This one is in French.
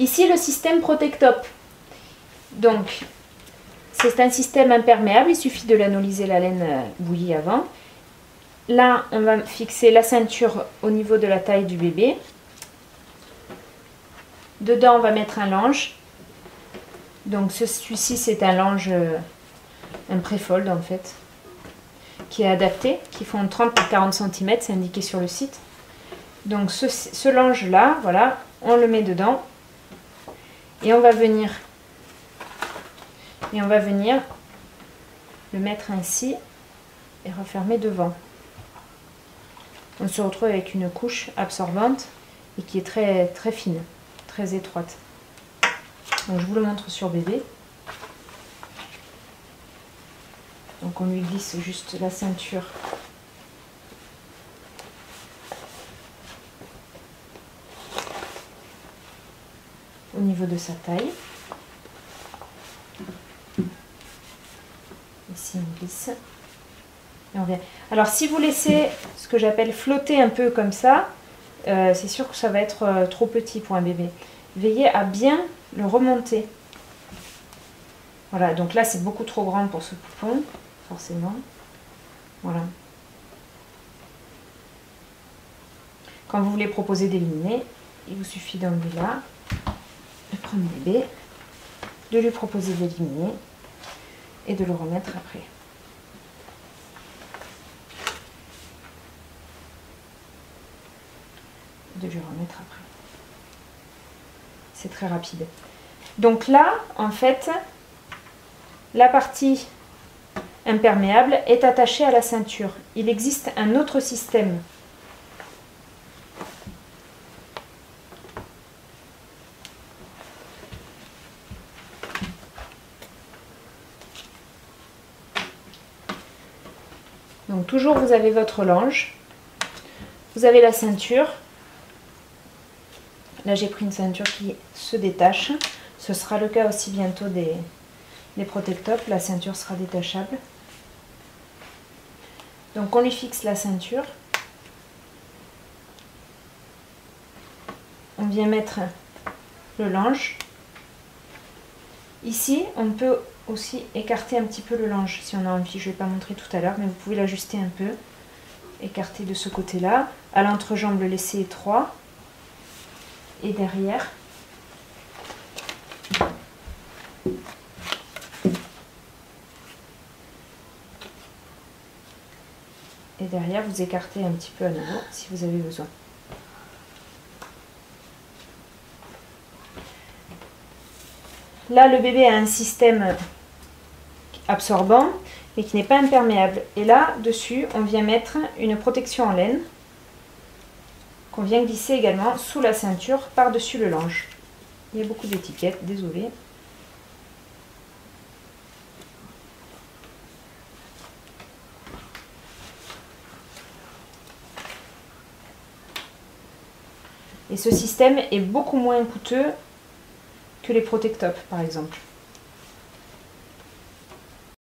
Ici, le système Protectop. Donc, c'est un système imperméable. Il suffit de l'anolyser la laine bouillie avant. Là, on va fixer la ceinture au niveau de la taille du bébé. Dedans, on va mettre un lange. Donc, celui-ci, c'est un lange, un pré-fold en fait, qui est adapté, qui font 30 par 40 cm, c'est indiqué sur le site. Donc, ce lange-là, voilà, on le met dedans. Et on va venir le mettre ainsi et refermer devant. On se retrouve avec une couche absorbante et qui est très, très fine, très étroite. Donc je vous le montre sur bébé. Donc on lui glisse juste la ceinture au niveau de sa taille. Ici on glisse. Et on vient. Alors si vous laissez ce que j'appelle flotter un peu comme ça, c'est sûr que ça va être trop petit pour un bébé. Veillez à bien le remonter. Voilà, donc là c'est beaucoup trop grand pour ce poupon, forcément. Voilà. Quand vous voulez proposer d'éliminer, il vous suffit d'enlever là, de prendre le bébé, de lui proposer d'éliminer et de le remettre après. De lui remettre après. C'est très rapide. Donc là, en fait, la partie imperméable est attachée à la ceinture. Il existe un autre système. Donc toujours vous avez votre lange, vous avez la ceinture. Là j'ai pris une ceinture qui se détache. Ce sera le cas aussi bientôt des Protectop. La ceinture sera détachable. Donc on lui fixe la ceinture. On vient mettre le lange. Ici on peut aussi écarter un petit peu le lange si on a envie. Je ne vais pas montrer tout à l'heure, mais vous pouvez l'ajuster un peu. Écarter de ce côté-là. À l'entrejambe, le laisser étroit. Et derrière, vous écartez un petit peu à nouveau si vous avez besoin. Là, le bébé a un système absorbant, mais qui n'est pas imperméable. Et là, dessus, on vient mettre une protection en laine qu'on vient glisser également sous la ceinture par-dessus le lange. Il y a beaucoup d'étiquettes, désolé. Et ce système est beaucoup moins coûteux que les Protectop, par exemple.